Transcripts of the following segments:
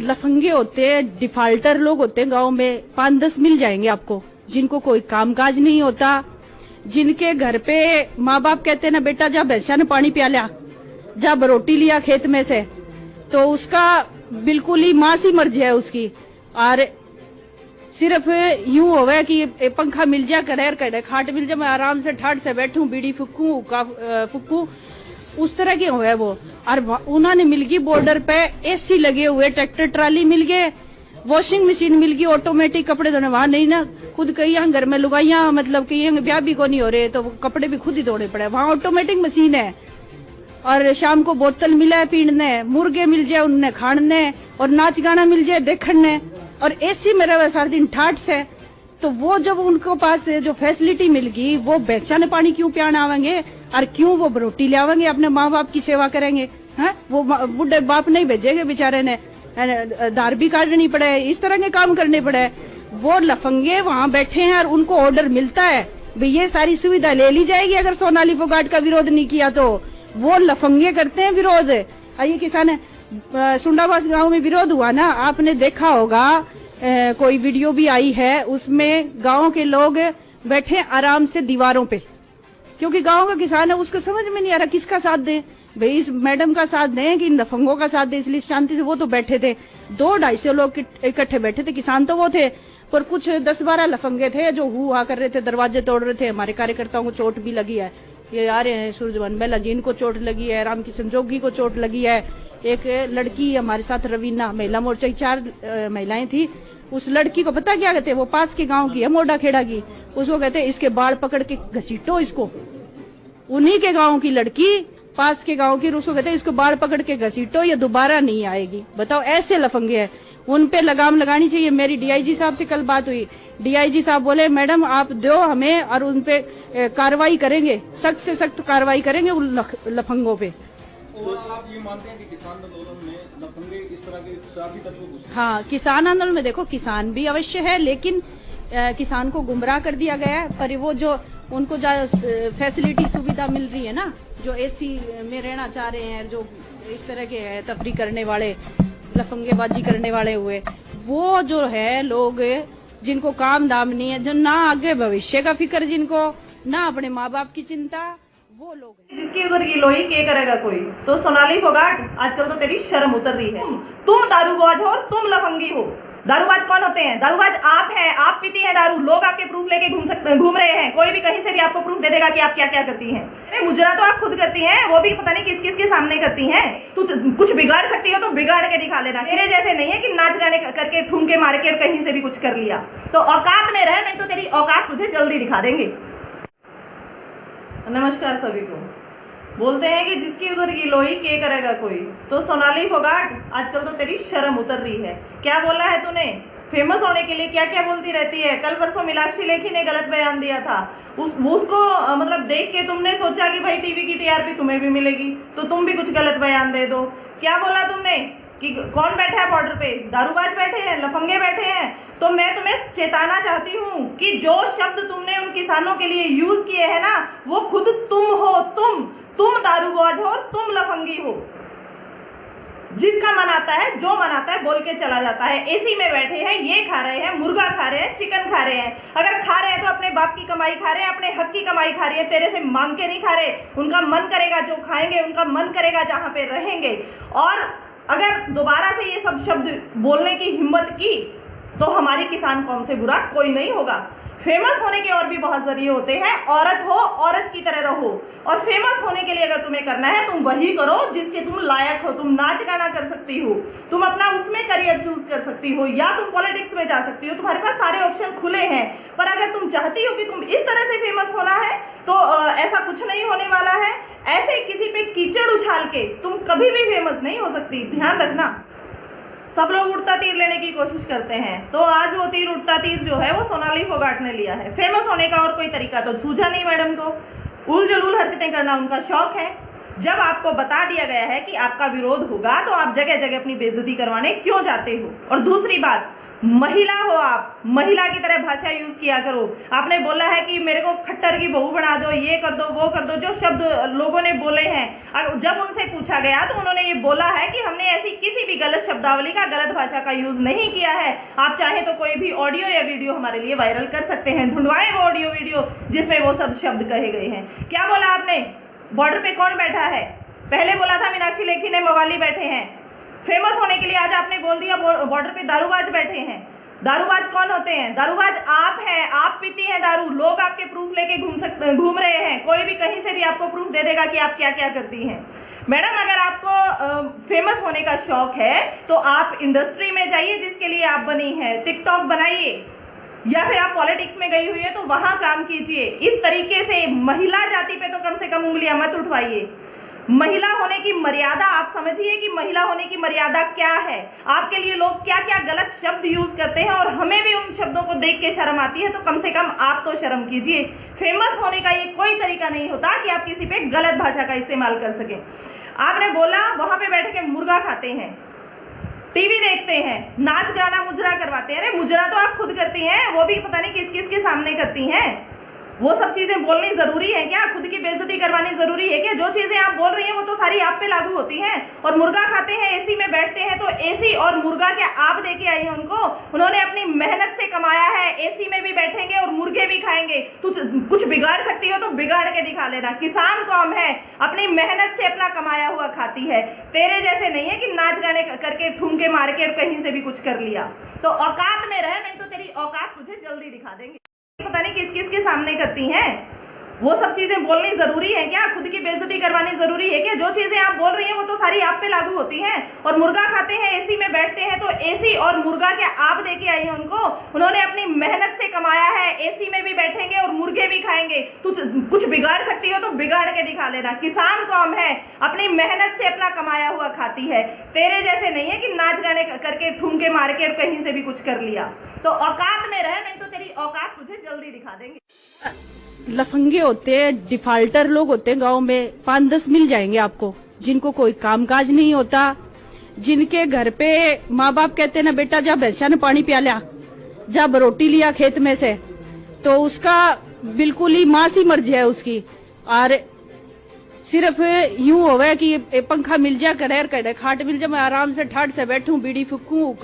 लफंगे होते हैं, डिफाल्टर लोग होते हैं गांव में, 5-10 मिल जाएंगे आपको, जिनको कोई कामकाज नहीं होता, जिनके घर पे माँ बाप कहते हैं ना बेटा जा भैंसा ने पानी पिया लिया, जा रोटी लिया खेत में से, तो उसका बिल्कुल ही माँ सी मर्जी है उसकी। और सिर्फ यूं होवे कि पंखा मिल जाए, कड़ेर कड़े खाट मिल जाए, मैं आराम से ठाट से बैठूं, बीड़ी फूकूं, उस तरह के हुए वो। और उन्होंने मिल गई बॉर्डर पे एसी लगे हुए, ट्रैक्टर ट्राली मिल गए, वॉशिंग मशीन मिल गई, ऑटोमेटिक कपड़े धोने। वहां नहीं ना, खुद कई घर में लुगाइया, मतलब कि ब्याह भी को नहीं हो रहे तो कपड़े भी खुद ही धोने पड़े, वहां ऑटोमेटिक मशीन है। और शाम को बोतल मिला पीने, मुर्गे मिल जाए उनने खाने, और नाच गाना मिल जाए देखने, और एसी में रहे सारा दिन ठाट से। तो वो जब उनको पास जो फैसिलिटी मिल गई, वो भैंसा ने पानी क्यों पियाना आवेंगे, और क्यों वो रोटी ले आवेंगे, अपने माँ बाप की सेवा करेंगे। हैं, वो बुढ़े बाप नहीं भेजेंगे बेचारे ने, धार भी काटनी पड़े, इस तरह के काम करने पड़े। वो लफंगे वहां बैठे हैं और उनको ऑर्डर मिलता है भाई ये सारी सुविधा ले ली जाएगी अगर सोनाली फोगाट का विरोध नहीं किया तो। वो लफंगे करते हैं विरोध। आइए किसान सुंडावास गांव में विरोध हुआ ना, आपने देखा होगा, कोई वीडियो भी आई है, उसमें गांव के लोग बैठे आराम से दीवारों पे, क्योंकि गांव का किसान है, उसको समझ में नहीं आ रहा किसका साथ दें, भाई इस मैडम का साथ दें कि इन लफंगों का साथ दें, इसलिए शांति से वो तो बैठे थे, 200-250 लोग इकट्ठे बैठे थे, किसान तो वो थे, पर कुछ 10-12 लफंगे थे जो हुआ कर रहे थे, दरवाजे तोड़ रहे थे। हमारे कार्यकर्ताओं को चोट भी लगी है, ये आ रहे हैं सूरजवन मेला जी, इनको चोट लगी है, रामकिशन जोगी को चोट लगी है, एक लड़की हमारे साथ रवीना, महिला मोर्चा की 4 महिलाएं थी, उस लड़की को पता क्या कहते, वो पास के गांव की है, मोडा खेड़ा की, उसको कहते इसके बाल पकड़ के घसीटो इसको, उन्हीं के गांव की लड़की, पास के गांव की, उसको कहते इसको बाल पकड़ के घसीटो, ये दोबारा नहीं आएगी। बताओ, ऐसे लफंगे हैं, उन पे लगाम लगानी चाहिए। मेरी डीआईजी साहब से कल बात हुई, डीआईजी साहब बोले मैडम आप दो हमें और उन पे कार्रवाई करेंगे, सख्त से सख्त कार्रवाई करेंगे उन लफंगों पे। और आप ये मानते हैं कि किसान आंदोलन में लफंगे इस तरह के शराबी तत्व? हाँ, किसान आंदोलन में देखो किसान भी अवश्य है, लेकिन किसान को गुमराह कर दिया गया है। पर वो जो उनको जो फैसिलिटी सुविधा मिल रही है ना, जो एसी में रहना चाह रहे हैं, जो इस तरह के है तफरी करने वाले, लफंगेबाजी करने वाले हुए, वो जो है लोग जिनको काम दाम नहीं है, जो ना आगे भविष्य का फिक्र, जिनको ना अपने माँ बाप की चिंता, वो लोग हैं। जिसकी उधर गिलोई के करेगा कोई। तो सोनाली फोगाट, आजकल तो तेरी शर्म उतर रही है। तुम दारूबाज हो, तुम लफंगी हो। दारूबाज कौन होते हैं? दारूबाज आप हैं, आप पीती हैं दारू, लोग आपके प्रूफ लेके घूम रहे हैं, कोई भी कहीं से भी आपको प्रूफ दे देगा कि आप क्या क्या करती हैं। अरे मुजरा तो आप खुद करती हैं, वो भी पता नहीं किस किस के सामने करती हैं। तू कुछ बिगाड़ सकती हो तो बिगाड़ के दिखा लेना, तेरे जैसे नहीं है कि नाच गाने करके ठुमके मार के और कहीं से भी कुछ कर लिया। तो औकात में रह, नहीं तो तेरी औकात तुझे जल्दी दिखा देंगे। नमस्कार सभी को। बोलते हैं कि जिसकी उधर गिलोई के करेगा कोई। तो सोनाली फोगाट, आजकल तो तेरी शर्म उतर रही है। क्या बोला है तूने? फेमस होने के लिए क्या क्या बोलती रहती है। कल परसों मीनाक्षी लेखी ने गलत बयान दिया था, उसको मतलब देख के तुमने सोचा कि भाई टीवी की टीआरपी तुम्हें भी मिलेगी तो तुम भी कुछ गलत बयान दे दो। क्या बोला तुमने कि कौन बैठा है बॉर्डर पे? दारूबाज बैठे हैं, लफंगे बैठे हैं। तो मैं तुम्हें चेताना चाहती हूँ कि जो शब्द तुमने उन किसानों के लिए यूज किए हैं ना, वो खुद तुम हो। तुम दारूबाज हो, तुम लफंगी हो। जिसका मन आता है, जो मन आता है बोल के चला जाता है। एसी में बैठे हैं, ये खा रहे हैं, मुर्गा खा रहे हैं, चिकन खा रहे हैं। अगर खा रहे हैं तो अपने बाप की कमाई खा रहे हैं, अपने हक की कमाई खा रहे हैं, तेरे से मांग के नहीं खा रहे। उनका मन करेगा जो खाएंगे, उनका मन करेगा जहां पे रहेंगे। और अगर दोबारा से ये सब शब्द बोलने की हिम्मत की तो हमारी किसान कौम से बुरा कोई नहीं होगा। फेमस होने के और भी बहुत जरिए होते हैं। औरत हो, औरत की तरह रहो। और फेमस होने के लिए अगर तुम्हें करना है, तुम वही करो जिसके तुम लायक हो। तुम नाच गाना कर सकती हो, तुम अपना उसमें करियर चूज कर सकती हो, या तुम पॉलिटिक्स में जा सकती हो। तुम्हारे पास सारे ऑप्शन खुले हैं। पर अगर तुम चाहती हो कि तुम इस तरह से फेमस होना है तो ऐसा कुछ नहीं होने वाला है। ऐसे किसी पे कीचड़ उछाल के तुम कभी भी फेमस नहीं हो सकती, ध्यान रखना। सब लोग उड़ता तीर लेने की कोशिश करते हैं, तो आज वो तीर, उड़ता तीर जो है वो सोनाली फोगाट ने लिया है। फेमस होने का और कोई तरीका तो सूझा नहीं मैडम को। उल जलूल हरकतें करना उनका शौक है। जब आपको बता दिया गया है कि आपका विरोध होगा तो आप जगह जगह अपनी बेइज्जती करवाने क्यों जाते हो? और दूसरी बात, महिला हो, आप महिला की तरह भाषा यूज किया करो। आपने बोला है कि मेरे को खट्टर की बहू बना दो, ये कर दो, वो कर दो, जो शब्द लोगों ने बोले हैं। जब उनसे पूछा गया तो उन्होंने ये बोला है कि हमने ऐसी किसी भी गलत शब्दावली का, गलत भाषा का यूज नहीं किया है। आप चाहे तो कोई भी ऑडियो या वीडियो हमारे लिए वायरल कर सकते हैं, ढूंढवाएं वो ऑडियो वीडियो जिसमें वो सब शब्द कहे गए हैं। क्या बोला आपने? बॉर्डर पे कौन बैठा है? पहले बोला था मीनाक्षी लेखी ने मवाली बैठे हैं। फेमस होने के लिए आज आपने बोल दिया बॉर्डर पे दारूबाज बैठे हैं। दारूबाज कौन होते हैं? दारूबाज आप हैं, आप पीती हैं दारू। लोग आपके प्रूफ लेके घूम रहे हैं। कोई भी कहीं से भी आपको प्रूफ दे देगा कि आप क्या क्या करती हैं। मैडम, अगर आपको फेमस होने का शौक है तो आप इंडस्ट्री में जाइए जिसके लिए आप बनी है, टिकटॉक बनाइए, या फिर आप पॉलिटिक्स में गई हुई है तो वहां काम कीजिए। इस तरीके से महिला जाति पे तो कम से कम उंगलियां मत उठवाइए। महिला होने की मर्यादा आप समझिए कि महिला होने की मर्यादा क्या है। आपके लिए लोग क्या क्या गलत शब्द यूज करते हैं और हमें भी उन शब्दों को देख के शर्म आती है, तो कम से कम आप तो शर्म कीजिए। फेमस होने का ये कोई तरीका नहीं होता कि आप किसी पे गलत भाषा का इस्तेमाल कर सकें। आपने बोला वहां पे बैठ के मुर्गा खाते हैं, टीवी देखते हैं, नाच गाना मुजरा करवाते हैं। अरे मुजरा तो आप खुद करती हैं, वो भी पता नहीं किस किस के सामने करती हैं। वो सब चीजें बोलनी जरूरी है क्या? खुद की बेइज्जती करवानी जरूरी है क्या? जो चीजें आप बोल रही हैं वो तो सारी आप पे लागू होती हैं। और मुर्गा खाते हैं, एसी में बैठते हैं, तो एसी और मुर्गा क्या आप देके आई हैं उनको? उन्होंने अपनी मेहनत से कमाया है। एसी में भी बैठेंगे और मुर्गे भी खाएंगे। तो कुछ बिगाड़ सकती हो तो बिगाड़ के दिखा लेना। किसान कौम है, अपनी मेहनत से अपना कमाया हुआ खाती है। तेरे जैसे नहीं है कि नाच गाने करके, ठुमके मार के और कहीं से भी कुछ कर लिया। तो औकात में रह, नहीं तो तेरी औकात तुझे जल्दी दिखा देंगे। पता नहीं किस किस के सामने करती हैं। वो सब चीजें बोलनी जरूरी है क्या? खुद की बेइज्जती करवानी जरूरी है क्या? जो चीजें आप बोल रही हैं वो तो सारी आप पे लागू होती हैं। और मुर्गा खाते हैं, एसी में बैठते हैं, तो एसी और मुर्गा क्या आप देके आई हैं उनको? उन्होंने अपनी मेहनत से कमाया है। एसी में भी बैठेंगे और मुर्गे भी खाएंगे। तो कुछ बिगाड़ सकती हो तो बिगाड़ के दिखा लेना। किसान कौम है, अपनी मेहनत से अपना कमाया हुआ खाती है। तेरे जैसे नहीं है कि नाच गाने करके, ठुमके मार के और कहीं से भी कुछ कर लिया। तो औकात में रह, नहीं तो तेरी औकात तुझे जल्दी दिखा देंगे। लफंगे होते हैं, डिफाल्टर लोग होते हैं गांव में, 5-10 मिल जाएंगे आपको, जिनको कोई कामकाज नहीं होता, जिनके घर पे माँ बाप कहते हैं ना बेटा जा भैंसा ने पानी पिया लिया, जा रोटी लिया खेत में से, तो उसका बिल्कुल ही माँ सी मर्जी है उसकी। और सिर्फ यूं होवे कि पंखा मिल जाए, कड़ेर कड़े खाट मिल जाए, मैं आराम से ठाट से बैठूं, बीड़ी फूकूं,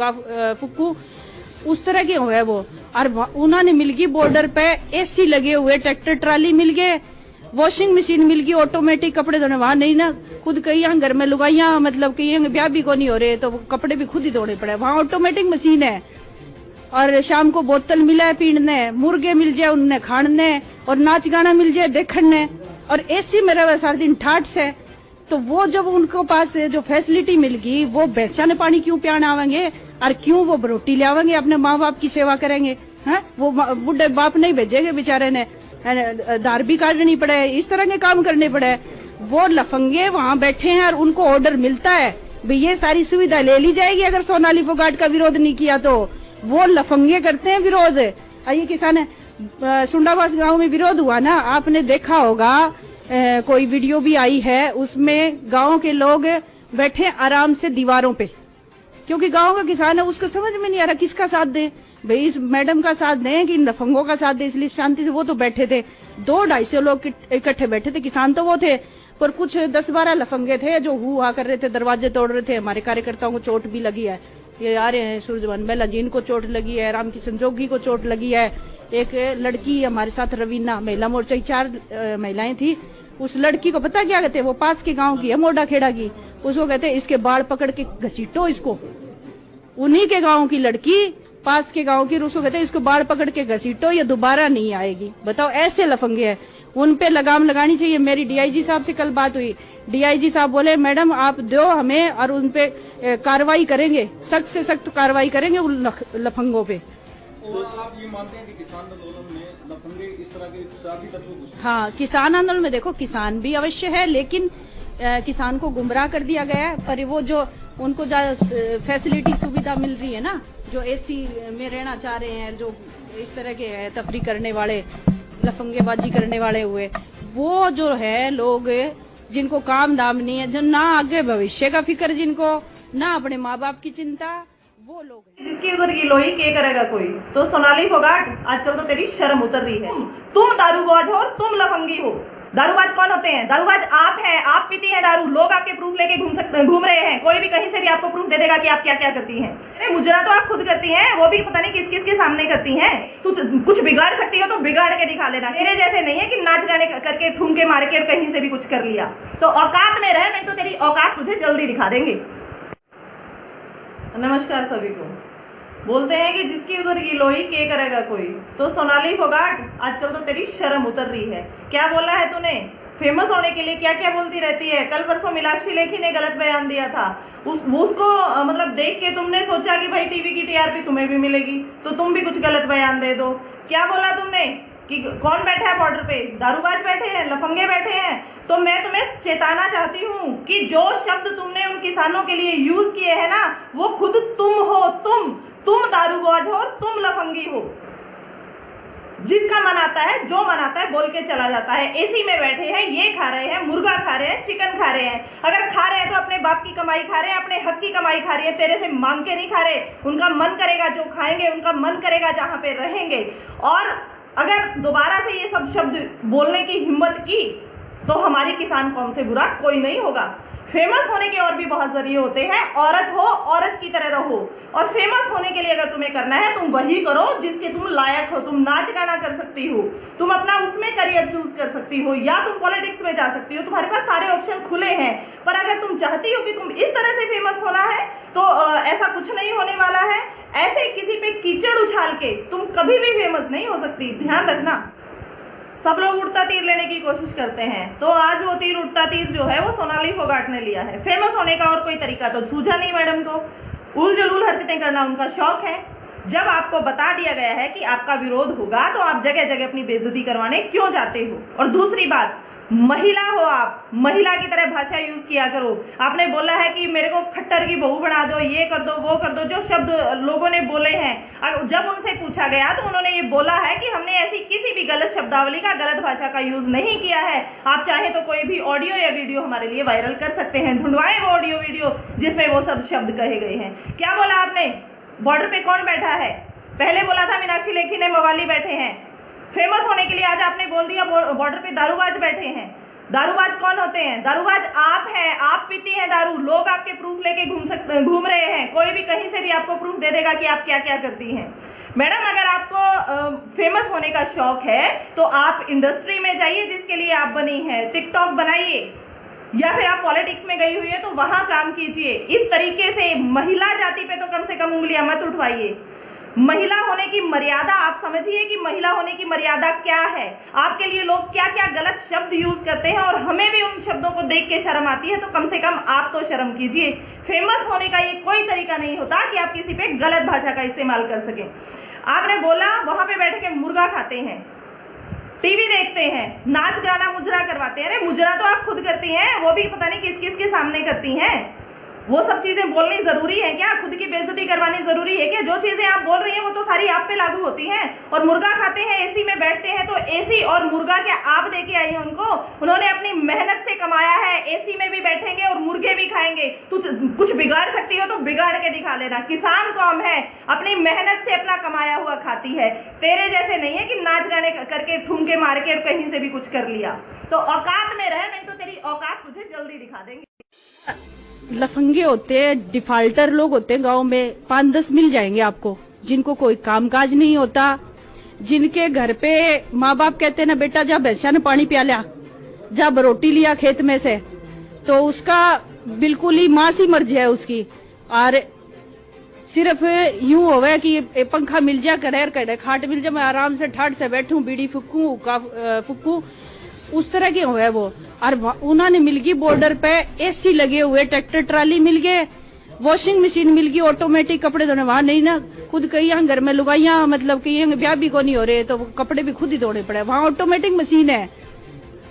फूकूं, उस तरह के हुए वो। और उन्होंने मिल गई बॉर्डर पे एसी लगे हुए, ट्रैक्टर ट्राली मिल गए, वॉशिंग मशीन मिल गई, ऑटोमेटिक कपड़े धोने। वहां नहीं ना, खुद कई यहाँ घर में लुगाइया, मतलब कई ब्याह भी को नहीं हो रहे तो कपड़े भी खुद ही धोने पड़े। वहां ऑटोमेटिक मशीन है। और शाम को बोतल मिला है पीने, मुर्गे मिल जाए उनने खाने, और नाच गाना मिल जाए देखने, और एसी में रहे सारा दिन ठाट से। तो वो जब उनको पास जो फैसिलिटी मिल गई, वो भैंसा ने पानी क्यों पियाने आवेंगे और क्यों वो रोटी ले आवेंगे, अपने माँ बाप की सेवा करेंगे? हैं? वो बुढ़े बाप नहीं भेजेंगे बेचारे ने, दार भी काटनी पड़े, इस तरह के काम करने पड़े। वो लफंगे वहां बैठे हैं और उनको ऑर्डर मिलता है भाई ये सारी सुविधा ले ली जाएगी अगर सोनाली फोगाट का विरोध नहीं किया तो। वो लफंगे करते हैं विरोध। आइए किसान सुंडावास गांव में विरोध हुआ ना, आपने देखा होगा, कोई वीडियो भी आई है, उसमें गांव के लोग बैठे आराम से दीवारों पे, क्योंकि गांव का किसान है, उसको समझ में नहीं आ रहा किसका साथ दे भाई, इस मैडम का साथ दें कि लफंगों का साथ दे, इसलिए शांति से वो तो बैठे थे, 200-250 लोग इकट्ठे बैठे थे। किसान तो वो थे, पर कुछ 10-12 लफंगे थे जो हुआ कर रहे थे, दरवाजे तोड़ रहे थे। हमारे कार्यकर्ताओं को चोट भी लगी है, ये आ रहे हैं सूरजवन मेला, जिनको चोट लगी है, रामकिशन जोगी को चोट लगी है। एक लड़की हमारे साथ रवीना, महिला मोर्चा की 4 महिलाएं थी, उस लड़की को पता क्या कहते हैं, वो पास के गांव की है, मोडा खेड़ा की, उसको कहते हैं इसके बाल पकड़ के घसीटो इसको। उन्हीं के गांव की लड़की, पास के गांव की, उसको कहते हैं इसको बाल पकड़ के घसीटो, ये दोबारा नहीं आएगी। बताओ, ऐसे लफंगे हैं, उन पे लगाम लगानी चाहिए। मेरी डीआईजी साहब से कल बात हुई, डीआईजी साहब बोले मैडम आप दो हमें और उन पे कार्रवाई करेंगे, सख्त से सख्त कार्रवाई करेंगे उन लफंगों पे। और आप ये मानते हैं कि किसान आंदोलन में लफंगे इस तरह के साथी तत्व? हाँ, किसान आंदोलन में देखो किसान भी अवश्य है, लेकिन किसान को गुमराह कर दिया गया है। पर वो जो उनको फैसिलिटी सुविधा मिल रही है ना, जो एसी में रहना चाह रहे हैं, जो इस तरह के है तफरी करने वाले, लफंगेबाजी करने वाले हुए, वो जो है लोग जिनको काम दाम नहीं है, जो ना आगे भविष्य का फिक्र, जिनको ना अपने माँ बाप की चिंता, वो लोग हैं। जिसकी उधर गिलोई के करेगा कोई। तो सोनाली फोगाट, आजकल तो तेरी शर्म उतर रही है। तुम दारूबाज हो, तुम लफंगी हो। दारूबाज कौन होते हैं? दारूबाज आप हैं, आप पीती हैं दारू। लोग आपके प्रूफ लेके घूम रहे हैं। कोई भी कहीं से भी आपको प्रूफ दे देगा कि आप क्या क्या करती हैं। अरे मुजरा तो आप खुद करती हैं, वो भी पता नहीं किस किस के सामने करती हैं। तू कुछ बिगाड़ सकती हो तो बिगाड़ के दिखा लेना। तेरे जैसे नहीं है कि नाच गाने करके ठुमके मार के और कहीं से भी कुछ कर लिया। तो औकात में रह, नहीं तो तेरी औकात तुझे जल्दी दिखा देंगे। नमस्कार सभी को। बोलते हैं कि जिसकी उधर गिलोई के करेगा कोई। तो सोनाली फोगाट, आजकल तो तेरी शर्म उतर रही है। क्या बोला है तूने? फेमस होने के लिए क्या क्या बोलती रहती है। कल परसों मीनाक्षी लेखी ने गलत बयान दिया था। उसको मतलब देख के तुमने सोचा कि भाई टीवी की टीआरपी तुम्हें भी मिलेगी तो तुम भी कुछ गलत बयान दे दो। क्या बोला तुमने कि कौन बैठा है बॉर्डर पे? दारूबाज बैठे हैं, लफंगे बैठे हैं। तो मैं तुम्हें चेताना चाहती हूँ कि जो शब्द तुमने उन किसानों के लिए यूज किए हैं ना, वो खुद तुम हो। तुम दारूबाज हो, तुम लफंगी हो। जिसका मन आता है, जो मन आता है बोल के चला जाता है। एसी में बैठे हैं, ये खा रहे हैं, मुर्गा खा रहे हैं, चिकन खा रहे हैं। अगर खा रहे हैं तो अपने बाप की कमाई खा रहे हैं, अपने हक की कमाई खा रहे हैं, तेरे से मांग के नहीं खा रहे। उनका मन करेगा जो खाएंगे, उनका मन करेगा जहां पे रहेंगे। और अगर दोबारा से ये सब शब्द बोलने की हिम्मत की तो हमारे किसान कौम से बुरा कोई नहीं होगा। फेमस होने के और भी बहुत जरिए होते हैं। औरत हो, औरत की तरह रहो। और फेमस होने के लिए अगर तुम्हें करना है, तुम वही करो जिसके तुम लायक हो। तुम नाच गाना कर सकती हो, तुम अपना उसमें करियर चूज कर सकती हो, या तुम पॉलिटिक्स में जा सकती हो। तुम्हारे पास सारे ऑप्शन खुले हैं। पर अगर तुम चाहती हो कि तुम इस तरह से फेमस होना है तो ऐसा कुछ नहीं होने वाला है। ऐसे किसी पे कीचड़ उछाल के तुम कभी भी फेमस नहीं हो सकती। ध्यान रखना। सब लोग उड़ता तीर लेने की कोशिश करते हैं, तो आज वो उड़ता तीर जो है वो सोनाली फोगाट ने लिया है। फेमस होने का और कोई तरीका तो सूझा नहीं मैडम को। उल जलूल हरकतें करना उनका शौक है। जब आपको बता दिया गया है कि आपका विरोध होगा तो आप जगह जगह अपनी बेइज्जती करवाने क्यों जाते हो? और दूसरी बात, महिला हो आप, महिला की तरह भाषा यूज किया करो। आपने बोला है कि मेरे को खट्टर की बहू बना दो, ये कर दो, वो कर दो। जो शब्द लोगों ने बोले हैं, जब उनसे पूछा गया तो उन्होंने ये बोला है कि हमने ऐसी किसी भी गलत शब्दावली का, गलत भाषा का यूज नहीं किया है। आप चाहे तो कोई भी ऑडियो या वीडियो हमारे लिए वायरल कर सकते हैं। ढूंढवाएं वो ऑडियो वीडियो जिसमें वो सब शब्द कहे गए हैं। क्या बोला आपने? बॉर्डर पे कौन बैठा है? पहले बोला था मीनाक्षी लेखी ने मवाली बैठे हैं। फेमस होने के लिए आज आपने बोल दिया बॉर्डर पे दारूबाज बैठे हैं। दारूबाज कौन होते हैं? दारूबाज आप हैं, आप पीती हैं दारू। लोग आपके प्रूफ लेके घूम रहे हैं। कोई भी कहीं से भी आपको प्रूफ दे देगा कि आप क्या क्या करती हैं। मैडम, अगर आपको फेमस होने का शौक है तो आप इंडस्ट्री में जाइए जिसके लिए आप बनी हैं। टिकटॉक बनाइए, या फिर आप पॉलिटिक्स में गई हुई है तो वहां काम कीजिए। इस तरीके से महिला जाति पे तो कम से कम उंगलियां मत उठवाइए। महिला होने की मर्यादा आप समझिए कि महिला होने की मर्यादा क्या है। आपके लिए लोग क्या क्या गलत शब्द यूज करते हैं और हमें भी उन शब्दों को देख के शर्म आती है, तो कम से कम आप तो शर्म कीजिए। फेमस होने का ये कोई तरीका नहीं होता कि आप किसी पे गलत भाषा का इस्तेमाल कर सकें। आपने बोला वहां पे बैठ के मुर्गा खाते हैं, टीवी देखते हैं, नाच गाना मुजरा करवाते हैं। अरे मुजरा तो आप खुद करती हैं, वो भी पता नहीं किस किस के सामने करती हैं। वो सब चीजें बोलनी जरूरी है क्या? खुद की बेइज्जती करवानी जरूरी है क्या? जो चीजें आप बोल रही हैं वो तो सारी आप पे लागू होती हैं। और मुर्गा खाते हैं, एसी में बैठते हैं, तो एसी और मुर्गा क्या आप दे के आई हैं उनको? उन्होंने अपनी मेहनत से कमाया है। एसी में भी बैठेंगे और मुर्गे भी खाएंगे। तू कुछ बिगाड़ सकती हो तो बिगाड़ के दिखा लेना। किसान कौम है, अपनी मेहनत से अपना कमाया हुआ खाती है। तेरे जैसे नहीं है कि नाच गाने करके ठुमके मार के और कहीं से भी कुछ कर लिया। तो औकात में रह, नहीं तो तेरी औकात तुझे जल्दी दिखा देंगे। लफंगे होते हैं, डिफाल्टर लोग होते हैं गांव में, 5-10 मिल जाएंगे आपको, जिनको कोई कामकाज नहीं होता, जिनके घर पे माँ बाप कहते हैं ना बेटा जा भैंसा ने पानी पिया लिया, जा रोटी लिया खेत में से, तो उसका बिल्कुल ही माँ सी मर्जी है उसकी। और सिर्फ यूं होवे कि पंखा मिल जाए, कड़े खाट मिल जाए, मैं आराम से ठाट से बैठूं, बीड़ी फूकूं, उस तरह के हुए वो। और उन्होंने मिल गई बॉर्डर पे एसी लगे हुए, ट्रैक्टर ट्राली मिल गए, वॉशिंग मशीन मिल गई, ऑटोमेटिक कपड़े धोने। वहां नहीं ना, खुद कई यहाँ घर में लुगाइया, मतलब कि ब्याह भी को नहीं हो रहे तो कपड़े भी खुद ही धोने पड़े। वहां ऑटोमेटिक मशीन है।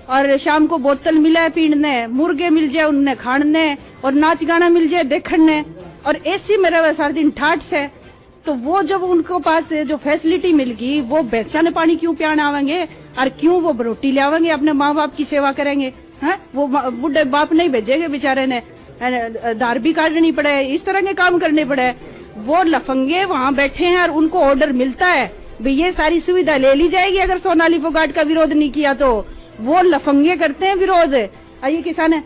और शाम को बोतल मिला है पीने, मुर्गे मिल जाए उनने खाने, और नाच गाना मिल जाए देखने, और एसी में रहे सारा दिन ठाट से। तो वो जब उनको पास जो फैसिलिटी मिल गई, वो भैंसा ने पानी क्यों पियाने आवेंगे और क्यों वो रोटी ले आवेंगे, अपने माँ बाप की सेवा करेंगे? हैं? वो बुढ़े बाप नहीं भेजेंगे बेचारे ने, धार भी काटनी पड़े, इस तरह के काम करने पड़े। वो लफंगे वहाँ बैठे हैं और उनको ऑर्डर मिलता है भाई ये सारी सुविधा ले ली जाएगी अगर सोनाली फोगाट का विरोध नहीं किया तो। वो लफंगे करते हैं विरोध। ये किसान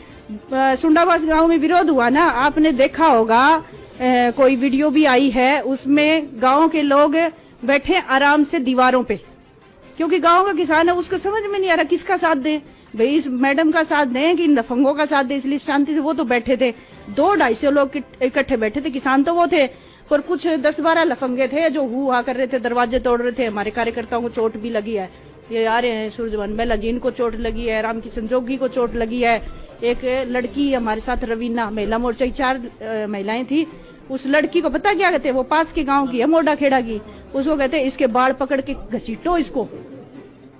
सुंडाबास गांव में विरोध हुआ ना, आपने देखा होगा, कोई वीडियो भी आई है, उसमें गांव के लोग बैठे आराम से दीवारों पे, क्योंकि गांव का किसान है, उसको समझ में नहीं आ रहा किसका साथ दें, भाई इस मैडम का साथ दें कि इन लफंगों का साथ दें, इसलिए शांति से वो तो बैठे थे, 200-250 लोग इकट्ठे बैठे थे, किसान तो वो थे, पर कुछ 10-12 लफंगे थे जो हुआ कर रहे थे, दरवाजे तोड़ रहे थे। हमारे कार्यकर्ताओं को चोट भी लगी है, ये आ रहे हैं सूरजवन मेला जीन को चोट लगी है, रामकिशन जोगी को चोट लगी है, एक लड़की हमारे साथ रवीना महिला मोर्चा की 4 महिलाएं थी, उस लड़की को पता क्या कहते हैं, वो पास के गांव की है, मोडा खेड़ा की, उसको कहते हैं इसके बाल पकड़ के घसीटो इसको,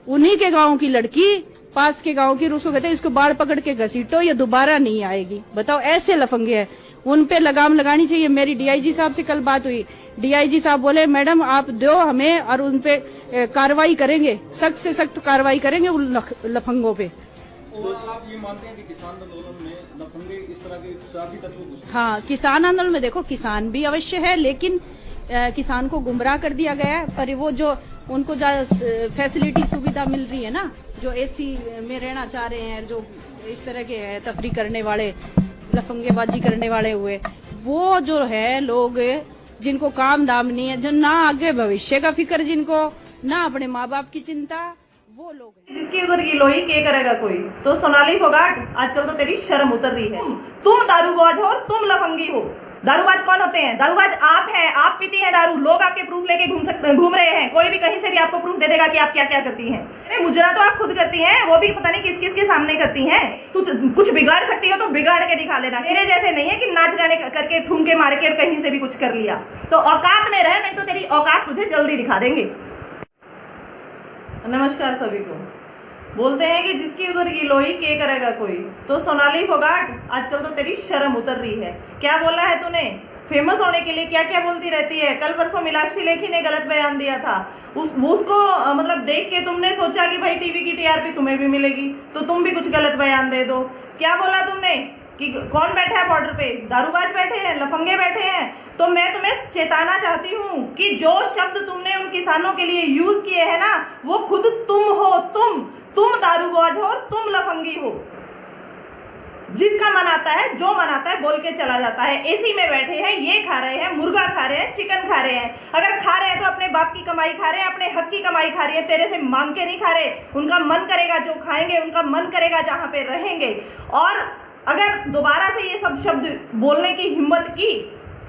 उन्हीं के गांव की लड़की, पास के गांव की, उसको कहते हैं इसको बाल पकड़ के घसीटो, ये दोबारा नहीं आएगी। बताओ, ऐसे लफंगे हैं, उन पे लगाम लगानी चाहिए। मेरी डीआईजी साहब से कल बात हुई, डीआईजी साहब बोले मैडम आप दो हमें और उन पे कार्रवाई करेंगे, सख्त से सख्त कार्रवाई करेंगे उन लफंगों पे। ओवरऑल आप ये मानते हैं कि किसान आंदोलन में लफंगे इस तरह के स्वार्थी तत्व घुस रहे हैं? हाँ, किसान आंदोलन में देखो किसान भी अवश्य है, लेकिन किसान को गुमराह कर दिया गया है। पर वो जो उनको फैसिलिटी सुविधा मिल रही है ना, जो एसी में रहना चाह रहे हैं, जो इस तरह के है तफरी करने वाले, लफंगेबाजी करने वाले हुए, वो जो है लोग जिनको काम दाम नहीं है, जो ना आगे भविष्य का फिक्र, जिनको ना अपने माँ बाप की चिंता, वो लोग हैं। जिसकी उधर गिलोई के करेगा कोई। तो सोनाली फोगाट, आजकल तो तेरी शर्म उतर रही है। तुम दारूबाज हो और तुम लफंगी हो। दारूबाज कौन होते हैं? दारूबाज आप हैं, आप पीती हैं दारू, लोग आपके प्रूफ लेके घूम रहे हैं, कोई भी कहीं से भी आपको प्रूफ दे देगा कि आप क्या क्या करती हैं। अरे मुजरा तो आप खुद करती हैं, वो भी पता नहीं किस किस के सामने करती हैं। तू कुछ बिगाड़ सकती हो तो बिगाड़ के दिखा लेना, तेरे जैसे नहीं है कि नाच गाने करके ठुमके मार के और कहीं से भी कुछ कर लिया। तो औकात में रह, नहीं तो तेरी औकात तुझे जल्दी दिखा देंगे। नमस्कार सभी को। बोलते हैं कि जिसकी उधर गिलोई के करेगा कोई। तो सोनाली फोगाट, आजकल तो तेरी शर्म उतर रही है। क्या बोला है तूने? फेमस होने के लिए क्या क्या बोलती रहती है। कल परसों मीनाक्षी लेखी ने गलत बयान दिया था, उसको मतलब देख के तुमने सोचा कि भाई टीवी की टीआरपी तुम्हें भी मिलेगी तो तुम भी कुछ गलत बयान दे दो। क्या बोला तुमने कि कौन बैठा है बॉर्डर पे? दारूबाज बैठे हैं, लफंगे बैठे हैं। तो मैं तुम्हें चेताना चाहती हूँ कि जो शब्द तुमने उन किसानों के लिए यूज किए हैं ना, वो खुद तुम हो। तुम दारूबाज हो और तुम लफंगी हो। जिसका मन आता है, जो मन आता है बोल के चला जाता है। एसी में बैठे हैं, ये खा रहे हैं, मुर्गा खा रहे हैं, चिकन खा रहे हैं। अगर खा रहे हैं तो अपने बाप की कमाई खा रहे हैं, अपने हक की कमाई खा रहे हैं, तेरे से मांग के नहीं खा रहे। उनका मन करेगा जो खाएंगे, उनका मन करेगा जहां पे रहेंगे। और अगर दोबारा से ये सब शब्द बोलने की हिम्मत की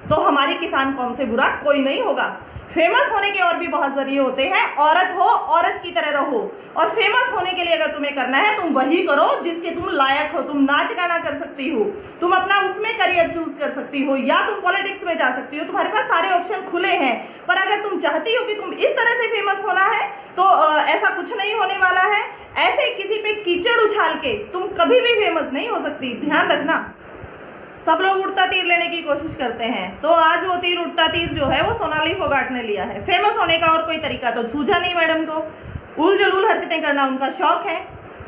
तो हमारी किसान कौम से बुरा कोई नहीं होगा। फेमस होने के और भी बहुत जरिए होते हैं। औरत हो, औरत की तरह रहो। और फेमस होने के लिए अगर तुम्हें करना है, तुम वही करो जिसके तुम लायक हो। तुम नाच गाना कर सकती हो, तुम अपना उसमें करियर चूज कर सकती हो, या तुम पॉलिटिक्स में जा सकती हो। तुम्हारे पास सारे ऑप्शन खुले हैं। पर अगर तुम चाहती हो कि तुम इस तरह से फेमस होना है तो ऐसा कुछ नहीं होने वाला है। ऐसे किसी पे कीचड़ उछाल के तुम कभी भी फेमस नहीं हो सकती, ध्यान रखना। सब लोग उड़ता तीर लेने की कोशिश करते हैं, तो आज वो उड़ता तीर जो है वो सोनाली फोगाट ने लिया है। फेमस होने का और कोई तरीका तो सूझा नहीं मैडम को। उल जलूल हरकतें करना उनका शौक है।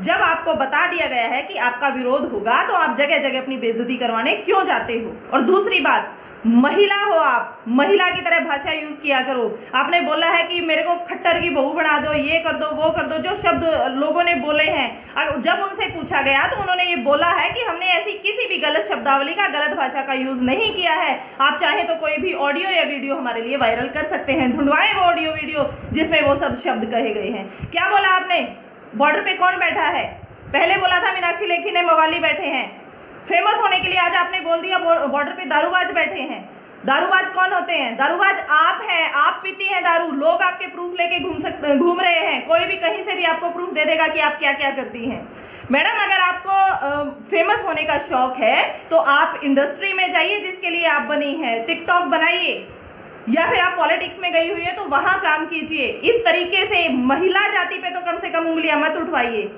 जब आपको बता दिया गया है कि आपका विरोध होगा तो आप जगह जगह अपनी बेइज्जती करवाने क्यों जाते हो? और दूसरी बात, महिला हो, आप महिला की तरह भाषा यूज किया करो। आपने बोला है कि मेरे को खट्टर की बहू बना दो, ये कर दो, वो कर दो। जो शब्द लोगों ने बोले हैं, जब उनसे पूछा गया तो उन्होंने ये बोला है कि हमने ऐसी किसी भी गलत शब्दावली का, गलत भाषा का यूज नहीं किया है। आप चाहे तो कोई भी ऑडियो या वीडियो हमारे लिए वायरल कर सकते हैं, ढूंढवाएं वो ऑडियो वीडियो जिसमें वो सब शब्द कहे गए हैं। क्या बोला आपने? बॉर्डर पे कौन बैठा है? पहले बोला था मीनाक्षी लेखी ने मवाली बैठे हैं। फेमस होने के लिए आज आपने बोल दिया बॉर्डर पे दारूबाज बैठे हैं। दारूबाज कौन होते हैं? दारूबाज आप हैं, आप पीती हैं दारू, लोग आपके प्रूफ लेके घूम रहे हैं, कोई भी कहीं से भी आपको प्रूफ दे देगा कि आप क्या क्या करती हैं। मैडम, अगर आपको फेमस होने का शौक है तो आप इंडस्ट्री में जाइए जिसके लिए आप बनी है, टिकटॉक बनाइए, या फिर आप पॉलिटिक्स में गई हुई है तो वहां काम कीजिए। इस तरीके से महिला जाति पे तो कम से कम उंगलियां मत उठवाइए।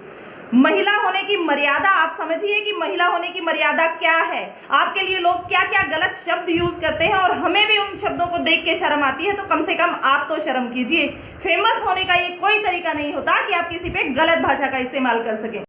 महिला होने की मर्यादा आप समझिए कि महिला होने की मर्यादा क्या है। आपके लिए लोग क्या क्या गलत शब्द यूज करते हैं और हमें भी उन शब्दों को देख के शर्म आती है, तो कम से कम आप तो शर्म कीजिए। फेमस होने का ये कोई तरीका नहीं होता कि आप किसी पे गलत भाषा का इस्तेमाल कर सकें।